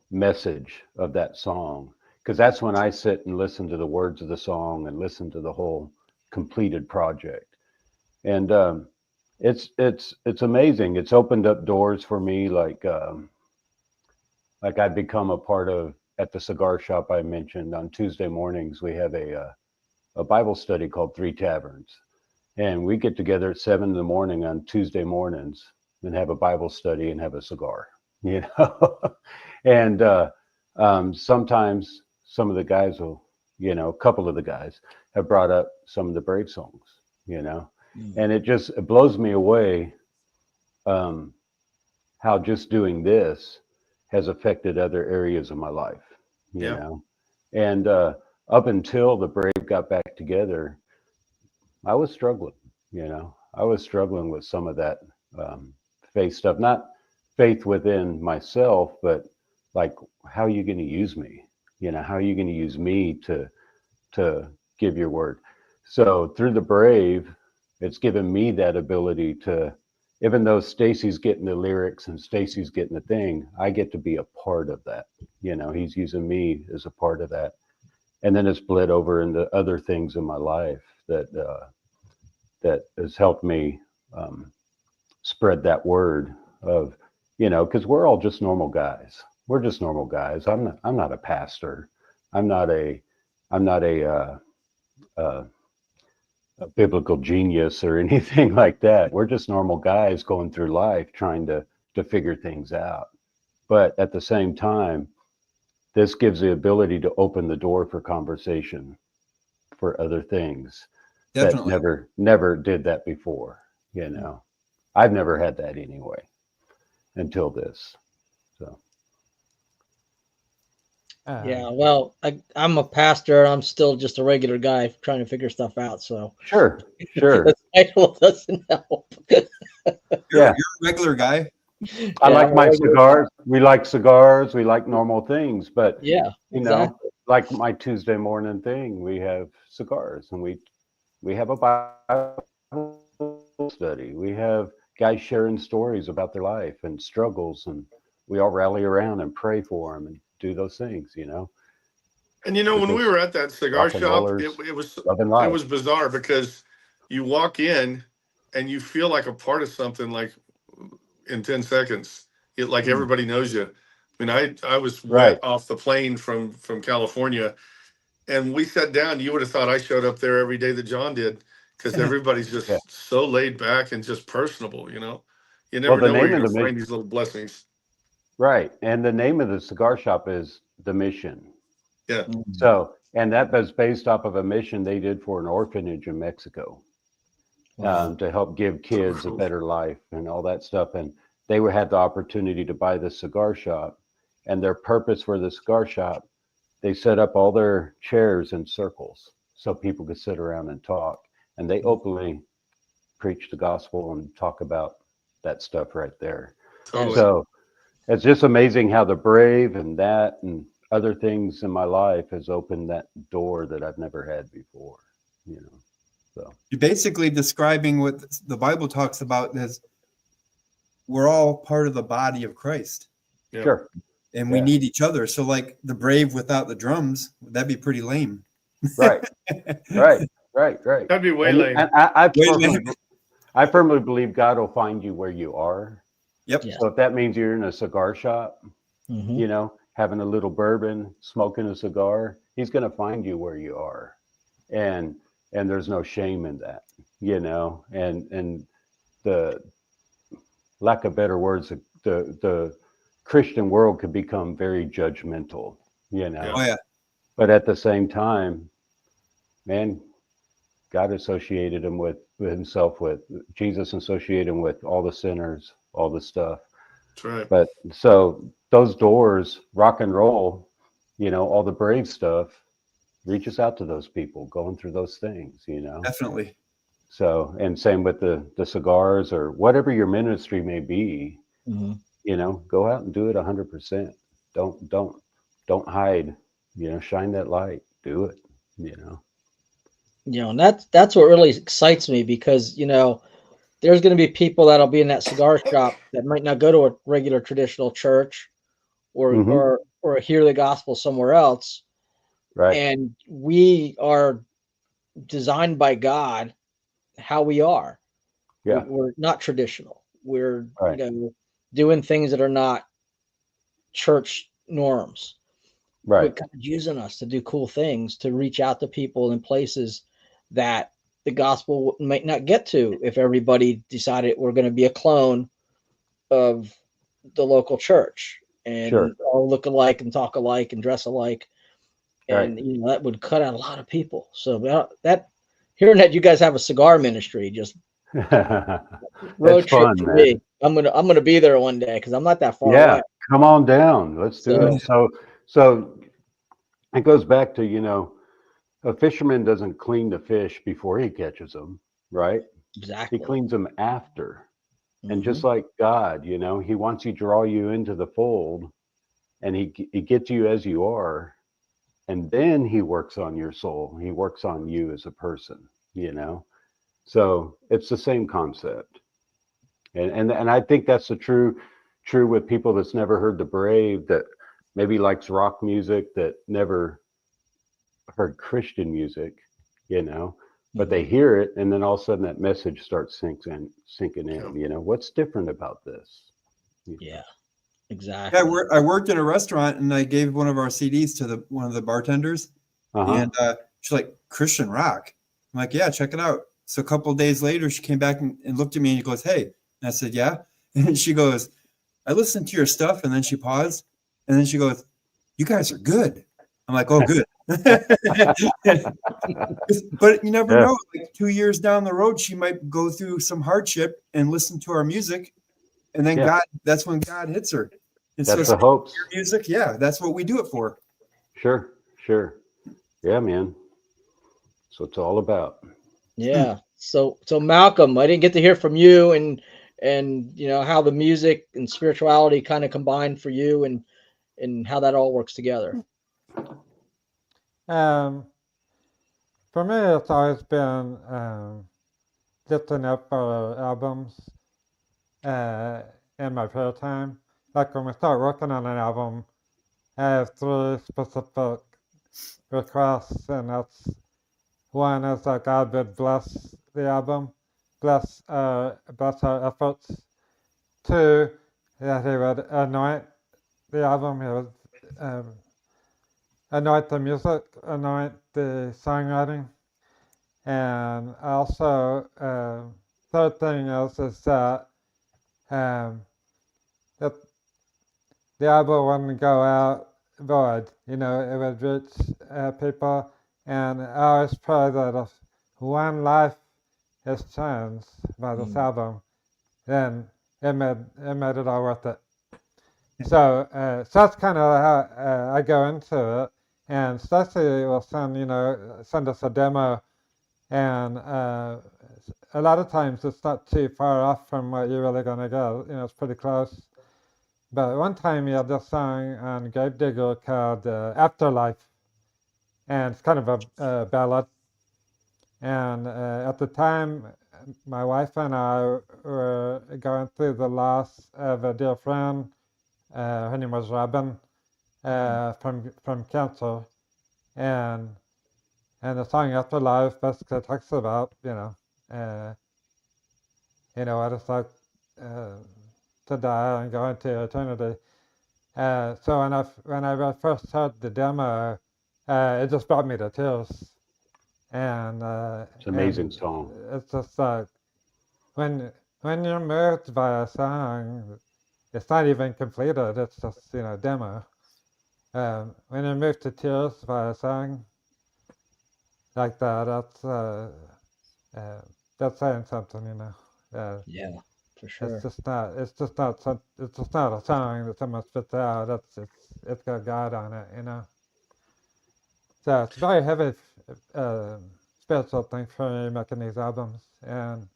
message of that song. Because that's when I sit and listen to the words of the song and listen to the whole completed project. And it's amazing. It's opened up doors for me, like I've become a part of at the cigar shop I mentioned. On Tuesday mornings we have a Bible study called Three Taverns, and we get together at 7 in the morning on Tuesday mornings and have a Bible study and have a cigar, and sometimes some of the guys will, a couple of the guys have brought up some of the Brave songs, and it blows me away, how just doing this has affected other areas of my life, yeah. and up until the Brave got back together, I was struggling, I was struggling with some of that, faith stuff, not faith within myself, but like, how are you going to use me? How are you going to use me to give your word? So through the Brave, it's given me that ability to, even though Stacy's getting the lyrics and Stacy's getting the thing, I get to be a part of that. He's using me as a part of that. And then it's bled over into other things in my life that has helped me, spread that word of, because we're all just normal guys. We're just normal guys. I'm not a pastor. I'm not a biblical genius or anything like that. We're just normal guys going through life trying to figure things out. But at the same time, this gives the ability to open the door for conversation for other things Definitely. that never did that before. I've never had that anyway until this. So Yeah, well, I'm a pastor. I'm still just a regular guy trying to figure stuff out. So sure. the title doesn't help. You're Yeah. a regular guy. I Yeah, like I'm a my regular cigars. We like cigars. We like normal things, but Yeah, exactly. like my Tuesday morning thing, we have cigars, and we have a Bible study. We have guys sharing stories about their life and struggles, and we all rally around and pray for them and do those things. And We're when we just were at that cigar rock and shop, rollers loving it life. was bizarre because you walk in and you feel like a part of something like in 10 seconds. Like everybody knows you. I mean, I was Right. wet off the plane from California, and we sat down. You would have thought I showed up there every day that John did, because everybody's Yeah. just so laid back and just personable. You Well, never the know where name you're of going the to find these little blessings. right, and the name of the cigar shop is The Mission, Yeah. So, and that was based off of a mission they did for an orphanage in Mexico, Wow. to help give kids a better life and all that stuff. And they had the opportunity to buy the cigar shop, and their purpose for the cigar shop, they set up all their chairs in circles so people could sit around and talk. And they openly preach the gospel and talk about that stuff right there. Totally. So it's just amazing how the Brave and that and other things in my life has opened that door that I've never had before, you know. So You're basically describing what the Bible talks about as we're all part of the body of Christ, Yeah. sure. and we Yeah. need each other. So, like the Brave without the drums, that'd be pretty lame. Right. Right. That'd be way And, lame. and I firmly believe God will find you where you are. Yep. Yeah. So if that means you're in a cigar shop, Mhm. you know, having a little bourbon, smoking a cigar, he's going to find you where you are. And there's no shame in that, you know, and the lack of better words, the Christian world could become very judgmental, you know. Oh yeah. But at the same time, man, God associated him with himself, with Jesus associated him with all the sinners, all the stuff. That's right. But so those doors, rock and roll, you know, all the Brave stuff reaches out to those people going through those things, you know. Definitely. So, and same with the cigars or whatever your ministry may be, Mhm. you know, go out and do it 100%. Don't hide, you know, shine that light, do it, you know. You know, and that's what really excites me, because there's going to be people that'll be in that cigar shop that might not go to a regular traditional church, or Mhm. or hear the gospel somewhere else, Right. and we are designed by God how we are. Yeah. We're not traditional. We're Right. doing things that are not church norms, Right. but God's using us to do cool things, to reach out to people in places that the gospel might not get to if everybody decided we're going to be a clone of the local church and Sure. all look alike and talk alike and dress alike. Right. And that would cut out a lot of people. So that hearing that you guys have a cigar ministry, just road It's trip fun, for man. me. I'm gonna be there one day because I'm not that far Yeah, away. come on down. Let's do So it. So it goes back to, you know, a fisherman doesn't clean the fish before he catches them, right? He exactly. cleans them after. And Mhm. just like God, you know, he wants to draw you into the fold, and he gets you as you are, and then he works on your soul. He works on you as a person, you know. So it's the same concept. And I think that's the true with people that's never heard the Brave, that maybe likes rock music, that never heard Christian music, you know, but they hear it, and then all of a sudden that message starts sinking in. You know, what's different about this? Yeah, Yeah, exactly. I worked in a restaurant and I gave one of our CDs to one of the bartenders, Uh-huh. and she's like, Christian rock. I'm like, yeah, check it out. So a couple of days later, she came back and looked at me and she goes, hey. And I said, yeah. And she goes, I listened to your stuff. And then she paused. And then she goes, you guys are good. I'm like, oh, good. But you never Yeah. know. Like 2 years down the road, she might go through some hardship and listen to our music. And then Yeah. that's when God hits her. And That's so the hopes. your music, yeah, that's what we do it for. Sure. Yeah, man. So it's all about. Yeah. So Malcolm, I didn't get to hear from you, and how the music and spirituality kind of combined for you, and how that all works together. For me, it's always been lifting up our albums in my free time. Like when we start working on an album, I have 3 specific requests, and that's one is that God would bless the album, bless our efforts. 2, that He would anoint the album, He would anoint the music, anoint the songwriting, and also third thing is that that the album wouldn't go out void. You know, it would reach people, and I always pray that if one life is changed by this album, then it made it all worth it. So, so that's kind of how I go into it. And Stacy will send us a demo, and a lot of times it's not too far off from what you're really going to get. You know, it's pretty close. But one time he had this song on Gravedigger called Afterlife, and it's kind of a ballad. And at the time, my wife and I were going through the loss of a dear friend. Her name was Robin, from cancer, and the song Afterlife basically talks about what it's like to die and go into eternity. So when I first heard the demo, it just brought me to tears, and It's an amazing and song. it's just like when you're moved by a song, it's not even completed. It's just demo. When you're moved to tears by a song like that, that's saying something, Yeah, for sure. It's just not a song that someone spits out. It's got God on it. So it's a very heavy spiritual thing for me making these albums. And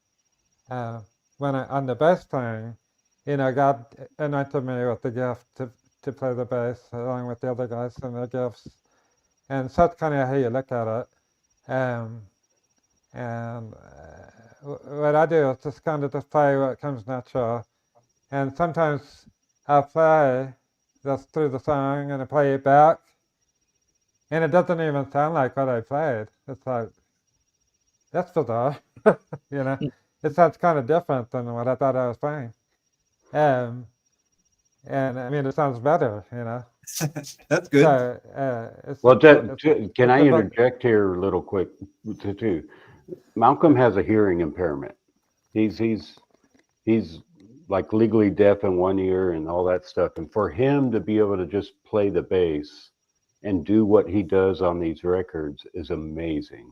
when on the bass playing, God anointed me with the gift to play the bass along with the other guys and their gifts. And so that's kind of how you look at it. And what I do is just kind of just play what comes natural. And sometimes I'll play just through the song and I play it back. And it doesn't even sound like what I played. It's like, that's bizarre. It sounds kind of different than what I thought I was playing. And I mean, it sounds better. That's good. So Well, can I interject here a little quick too? Malcolm has a hearing impairment. He's like legally deaf in one ear and all that stuff. And for him to be able to just play the bass and do what he does on these records is amazing.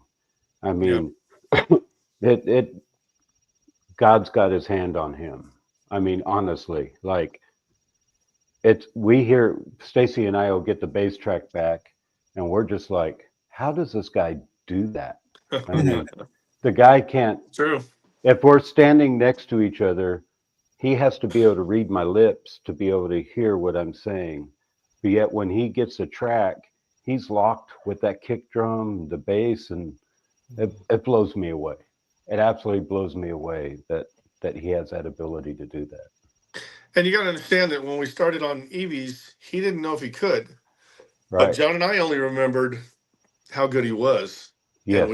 I mean, it God's got his hand on him. I mean, honestly, like we hear Stacy and I will get the bass track back and we're just like, how does this guy do that? I mean, the guy can't. True. If we're standing next to each other, he has to be able to read my lips to be able to hear what I'm saying. But yet when he gets a track, he's locked with that kick drum, the bass, and it blows me away. It absolutely blows me away that he has that ability to do that. And you got to understand that when we started on Evie's, he didn't know if he could. But Right. John and I only remembered how good he was. Yes. And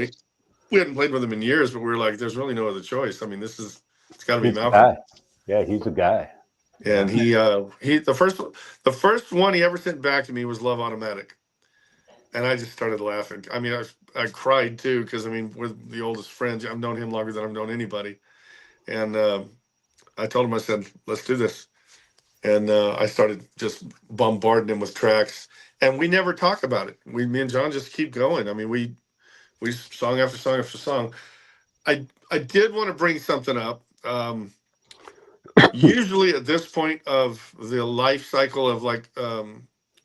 we hadn't played with him in years, but we were like, there's really no other choice. I mean, it's got to be He's a Malcolm. guy. Yeah, he's a guy. And he the first one he ever sent back to me was Love Automatic. And I just started laughing. I mean, I cried too, because I mean, we're the oldest friends. I've known him longer than I've known anybody. And I told him, I said, let's do this. And I started just bombarding him with tracks. And we never talk about it. Me and John just keep going. I mean, we song after song after song. I did want to bring something up. Usually at this point of the life cycle of like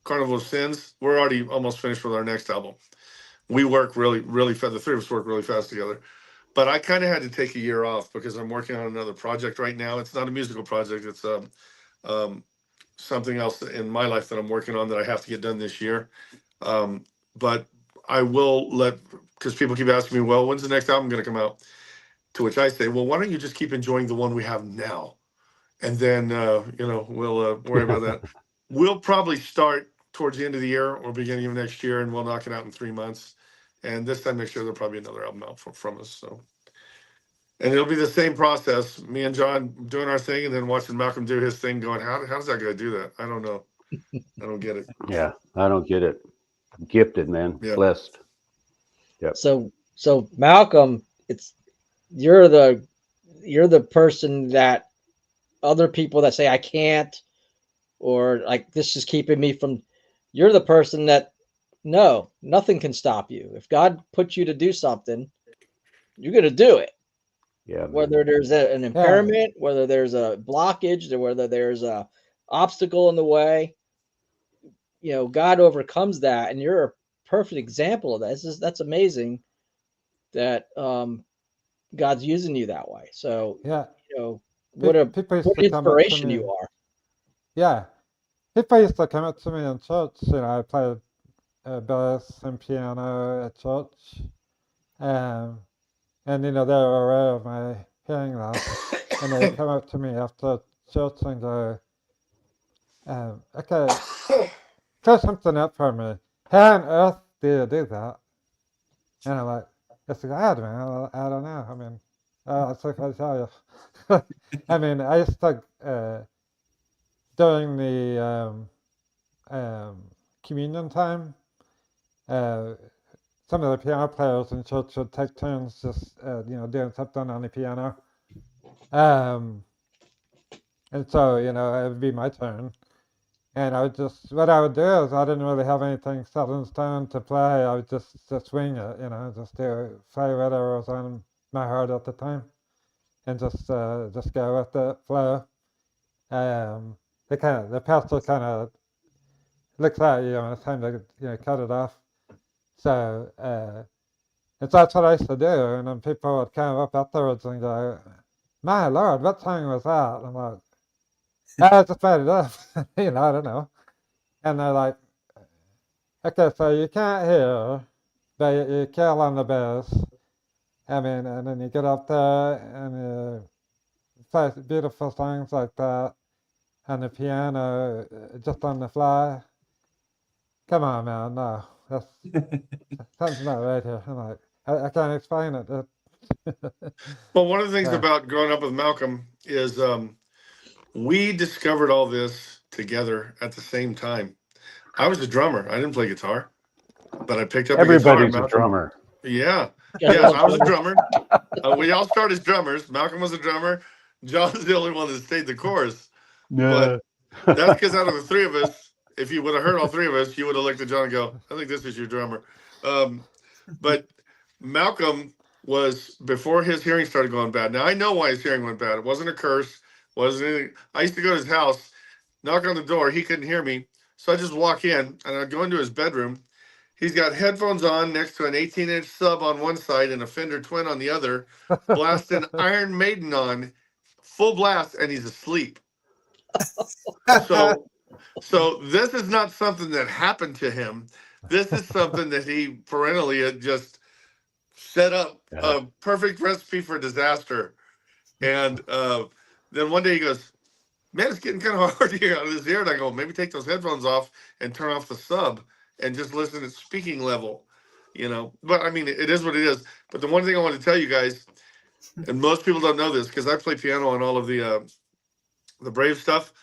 Carnival of Sins, we're already almost finished with our next album. We work really, really fast. The three of us work really fast together. But I kind of had to take a year off because I'm working on another project right now. It's not a musical project. It's something else in my life that I'm working on that I have to get done this year. But I will because people keep asking me, well, when's the next album going to come out? To which I say, well, why don't you just keep enjoying the one we have now? And then, we'll worry about that. We'll probably start towards the end of the year or beginning of next year, and we'll knock it out in 3 months. And this time next year, there'll probably be another album out from us. So, and it'll be the same process. Me and John doing our thing, and then watching Malcolm do his thing. Going, how does that guy do that? I don't know. I don't get it. Yeah, I don't get it. Gifted, man. Yeah. Blessed. Yep. So Malcolm, you're the person that other people that say I can't, or like this is keeping me from you're the person that no, nothing can stop you. If God puts you to do something, you're going to do it. Yeah, man. Whether there's an Yeah. impairment, whether there's a blockage, or whether there's a obstacle in the way, God overcomes that, and you're a perfect example of that. That's amazing that God's using you that way. So, Yeah. what a People used what to come up to inspiration me. you are. Yeah. People used to come up to me in church. I played bass and piano at church. And they were aware of my hearing loss. And they come up to me after church and go, okay, clear something up for me. How on earth do you do that? And I'm like, it's God, man. I don't know. I mean, it's like I tell you. I mean, I used to, during the communion time, some of the piano players in church would take turns just, doing something on the piano. And so, it would be my turn. And what I would do is I didn't really have anything set in stone to play. I would just swing it, just play whatever was on my heart at the time, and just go with the flow. The pastor kind of looks at you, and it's time to cut it off. So and so that's what I used to do, and then people would come up afterwards and go, "My Lord, what song was that?" And I'm like, "I just made it up." I don't know. And they're like, "Okay, so you can't hear, but you kill on the bass. I mean, and then you get up there and you play beautiful songs like that on the piano, just on the fly. Come on, man, no, something's not right here." I'm like, I can't explain it. Well, one of the things Yeah. about growing up with Malcolm is we discovered all this together at the same time. I was a drummer. I didn't play guitar, but I picked up a guitar. Everybody's a Malcolm, drummer. yeah, Gotta yes, love I was a drummers. drummer. We all started as drummers. Malcolm was a drummer. John's the only one that stayed the chorus. But that's because out of the three of us, if you would have heard all three of us, you would have looked at John and go, "I think this is your drummer." But Malcolm was before his hearing started going bad. Now I know why his hearing went bad. It wasn't a curse. Wasn't anything. I used to go to his house, knock on the door. He couldn't hear me, so I just walk in and I'd go into his bedroom. He's got headphones on next to an 18-inch sub on one side and a Fender Twin on the other, blasting Iron Maiden on full blast, and he's asleep. So this is not something that happened to him. This is something that he parentally had just set up a perfect recipe for disaster. And then one day he goes, "Man, it's getting kind of hard to hear out of his ear." And I go, "Maybe take those headphones off and turn off the sub and just listen at speaking level, But I mean, it is what it is. But the one thing I want to tell you guys, and most people don't know this because I play piano on all of the Brave stuff.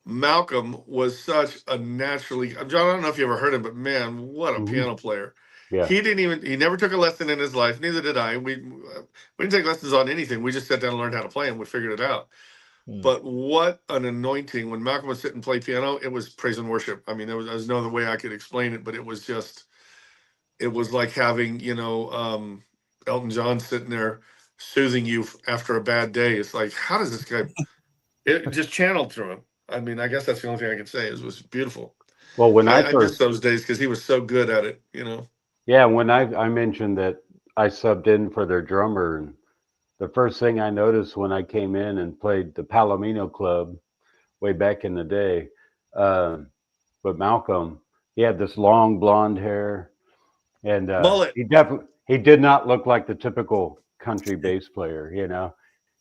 Malcolm was such a naturally, John, I don't know if you ever heard him, but man, what a piano player. Yeah. He never took a lesson in his life. Neither did I. We didn't take lessons on anything. We just sat down and learned how to play and we figured it out. But what an anointing. When Malcolm would sit and play piano, it was praise and worship. I mean, there was no other way I could explain it, but it was like having, Elton John sitting there soothing you after a bad day. It's like, how does this guy, it just channeled through him. I mean, I guess that's the only thing I can say. It was beautiful. Well, when I miss those days because he was so good at it, Yeah, when I mentioned that I subbed in for their drummer, and the first thing I noticed when I came in and played the Palomino Club way back in the day, but Malcolm, he had this long blonde hair, and mullet. he did not look like the typical country bass player,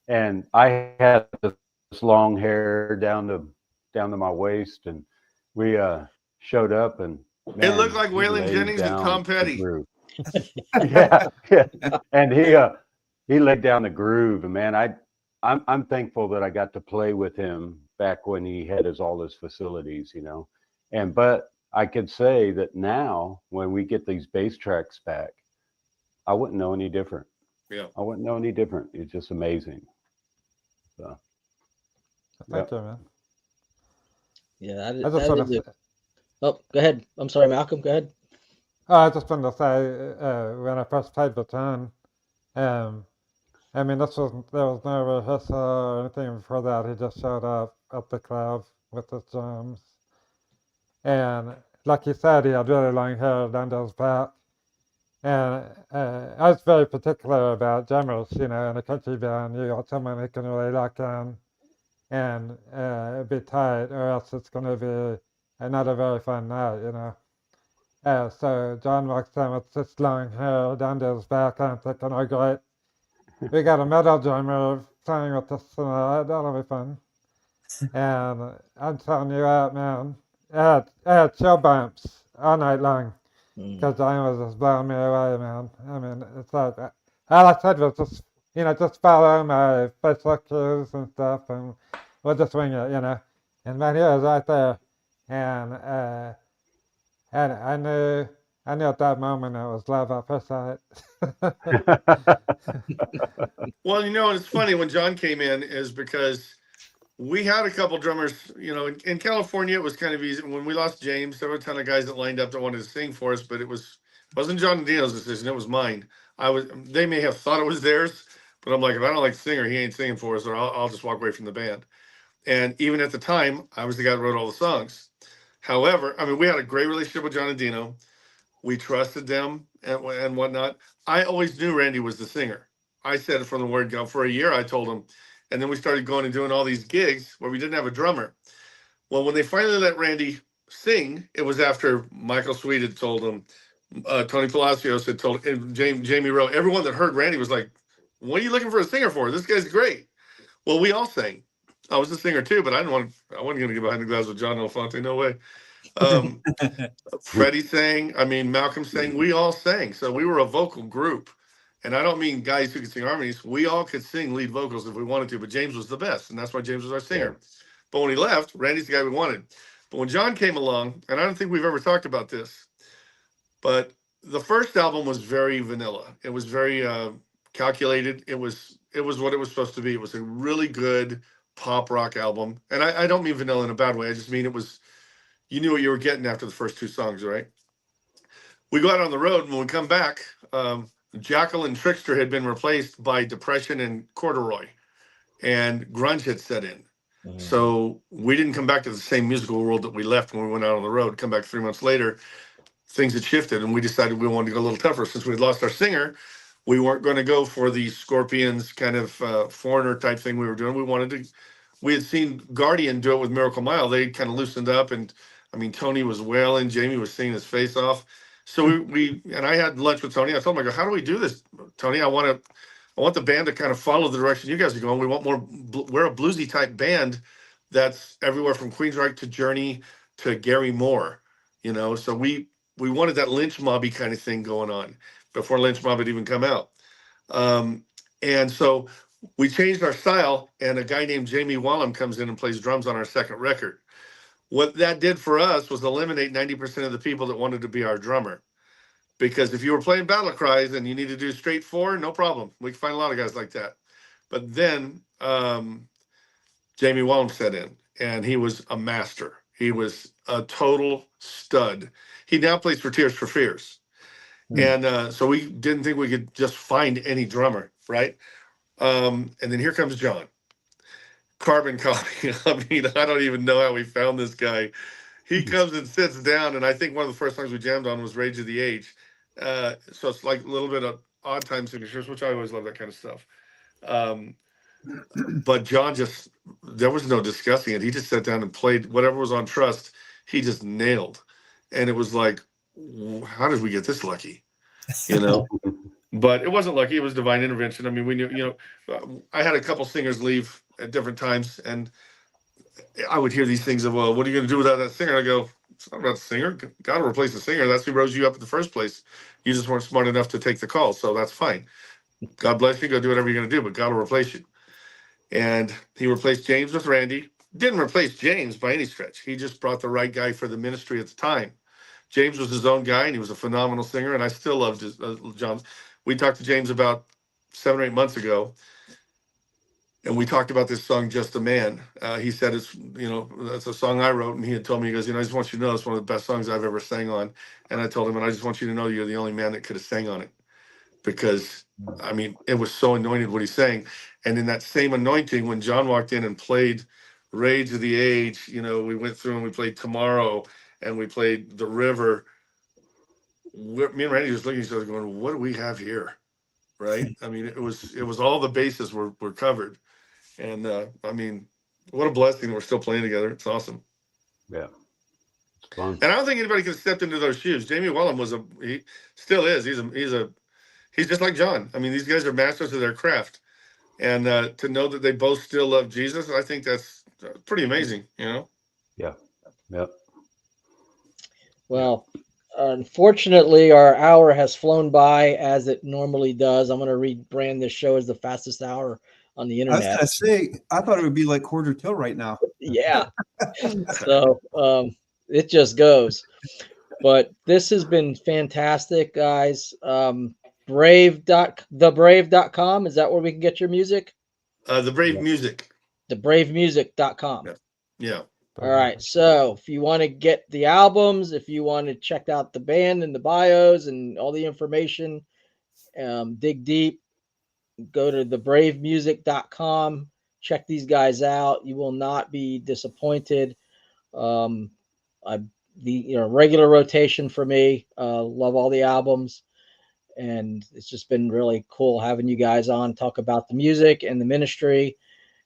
And I had this long hair down to my waist, and we showed up, and It man, looked like he Waylon laid Jennings and down Tom the Petty. groove. Yeah, and he laid down the groove, and man, I'm thankful that I got to play with him back when he had all his facilities, but I could say that now when we get these bass tracks back, I wouldn't know any different. Yeah, I wouldn't know any different. It's just amazing. So, Thank you, man. Yeah, I just want to say, Oh, go ahead. I'm sorry, Malcolm. Go ahead. I just wanted to say, when I first played baton, um, I mean, there was no rehearsal or anything before that. He just showed up at the club with his drums. And like he said, he had really long hair down to his back. And I was very particular about drummers, in a country band. You got someone who can really lock in and be tight, or else it's going to be not a very fun night. So John walks in with this long hair down to his back, and I'm thinking, oh great, we got a metal drummer playing with us tonight, that'll be fun. And I'm telling you what, man, I had chill bumps all night long because John was just blowing me away, man. I mean, it's like, all I said was just follow my facial cues and stuff, and we'll just wing it. And man, he was right there. And I knew at that moment it was love at first sight. Well, it's funny when John came in is because we had a couple drummers, in California, it was kind of easy. When we lost James, there were a ton of guys that lined up that wanted to sing for us, but wasn't John and Dino's decision. It was mine. They may have thought it was theirs, but I'm like, if I don't like the singer, he ain't singing for us, or I'll just walk away from the band. And even at the time, I was the guy that wrote all the songs. However, I mean, we had a great relationship with John and Dino. We trusted them and whatnot. I always knew Randy was the singer. I said it from the word go. For a year, I told him. And then we started going and doing all these gigs where we didn't have a drummer. Well, when they finally let Randy sing, it was after Michael Sweet had told him, Tony Palacios had told him, Jamie Rowe, everyone that heard Randy was like, what are you looking for a singer for? This guy's great. Well, we all sang. I was a singer too, but I wasn't going to get behind the glass with John Elefante. No way. Freddie sang. I mean, Malcolm sang. We all sang. So we were a vocal group. And I don't mean guys who could sing harmonies. We all could sing lead vocals if we wanted to, but James was the best. And that's why James was our singer. Yeah. But when he left, Randy's the guy we wanted. But when John came along, and I don't think we've ever talked about this, but the first album was very vanilla. It was very calculated. It was what it was supposed to be. It was a really good pop rock album. And I don't mean vanilla in a bad way. I just mean you knew what you were getting after the first two songs, right? We go out on the road, and when we come back, Jackal and Trickster had been replaced by Depression and Corduroy, and grunge had set in. So we didn't come back to the same musical world that we left when we went out on the road. Come back 3 months later, things had shifted, and we decided we wanted to go a little tougher. Since we had lost our singer, we weren't going to go for the Scorpions kind of Foreigner type thing we were doing. We had seen Guardian do it with Miracle Mile. They kind of loosened up, and I mean, Tony was wailing, Jamie was singing his face off. So we and I had lunch with Tony. I told him, I go, how do we do this, Tony? I want the band to kind of follow the direction you guys are going. We want we're a bluesy type band that's everywhere from Queensryche to Journey to Gary Moore, So we wanted that Lynch Mobby kind of thing going on before Lynch Mob had even come out. And so we changed our style, and a guy named Jamie Wallum comes in and plays drums on our second record. What that did for us was eliminate 90% of the people that wanted to be our drummer. Because if you were playing Battle Cries and you need to do straight four, no problem. We can find a lot of guys like that. But then Jamie Wallum set in, and he was a master. He was a total stud. He now plays for Tears for Fears. And so we didn't think we could just find any drummer, right? And then here comes John. Carbon copy. I mean, I don't even know how we found this guy. He comes and sits down, and I think one of the first songs we jammed on was Rage of the Age. So it's like a little bit of odd time signatures, which I always love that kind of stuff. But John there was no discussing it. He just sat down and played whatever was on Trust. He just nailed. And it was like, how did we get this lucky? But it wasn't lucky. It was divine intervention. I mean, we knew, I had a couple singers leave at different times, and I would hear these things of, well, what are you going to do without that singer? I go, it's not about the singer. God will replace the singer. That's who rose you up in the first place. You just weren't smart enough to take the call, so that's fine. God bless you. Go do whatever you're going to do, but God will replace you. And he replaced James with Randy. Didn't replace James by any stretch. He just brought the right guy for the ministry at the time. James was his own guy, and he was a phenomenal singer, and I still loved John. We talked to James about 7 or 8 months ago, and we talked about this song, Just a Man. He said it's, that's a song I wrote, and he had told me, he goes, I just want you to know it's one of the best songs I've ever sang on. And I told him, and I just want you to know you're the only man that could have sang on it, because I mean, it was so anointed what he's saying. And in that same anointing, when John walked in and played Rage of the Age, we went through and we played Tomorrow and we played The River. Me and Randy just looking at each other going, what do we have here? Right. I mean, it was all the bases were covered. And I mean, what a blessing. We're still playing together. It's awesome. Yeah. It's fun. And I don't think anybody could have stepped into those shoes. Jamie Wellham he still is. He's just like John. I mean, these guys are masters of their craft. And to know that they both still love Jesus, I think that's pretty amazing, Yeah. Yep. Well, unfortunately, our hour has flown by as it normally does. I'm going to rebrand this show as the fastest hour on the I was internet. gonna say, I thought it would be like quarter till right now. Yeah. So it just goes. But this has been fantastic, guys. Thebrave.com. Is that where we can get your music? The Brave Music. Thebravemusic.com. Yeah. All right. So if you want to get the albums, if you want to check out the band and the bios and all the information, dig deep, go to thebravemusic.com. Check these guys out. You will not be disappointed. Regular rotation for me. Love all the albums. And it's just been really cool having you guys on, talk about the music and the ministry.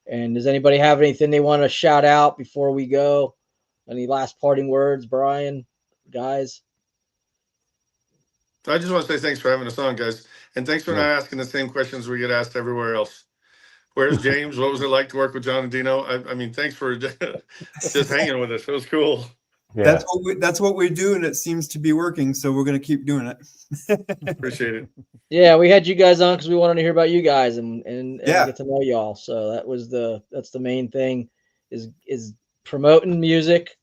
And does anybody have anything they want to shout out before we go? Any last parting words, Bryan, guys? I just want to say thanks for having us on, guys. And thanks for Yeah. not asking the same questions we get asked everywhere else. Where's James? What was it like to work with John and Dino? I mean, thanks for just hanging with us. It was cool. Yeah. That's what we do, and it seems to be working. So we're going to keep doing it. Appreciate it. Yeah, we had you guys on because we wanted to hear about you guys and Yeah. get to know y'all. So that's the main thing is promoting music,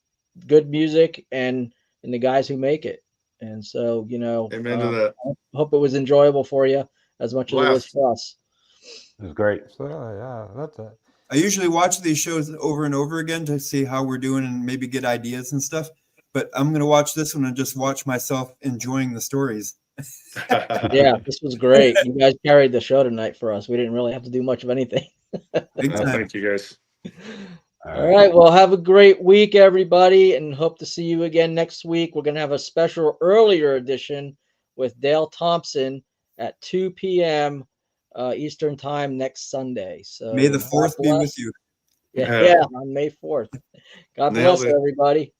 good music, and the guys who make it. And so Amen to that. I hope it was enjoyable for you as much as it was for us. It was great. So yeah, that's it. I usually watch these shows over and over again to see how we're doing and maybe get ideas and stuff. But I'm going to watch this one and just watch myself enjoying the stories. Yeah, this was great. You guys carried the show tonight for us. We didn't really have to do much of anything. Big time. Thank you, guys. All right. Well, have a great week, everybody, and hope to see you again next week. We're going to have a special earlier edition with Dale Thompson at 2 p.m. Eastern time next Sunday. So May the 4th be with you. Yeah, on May 4th. God bless Nailed it. everybody.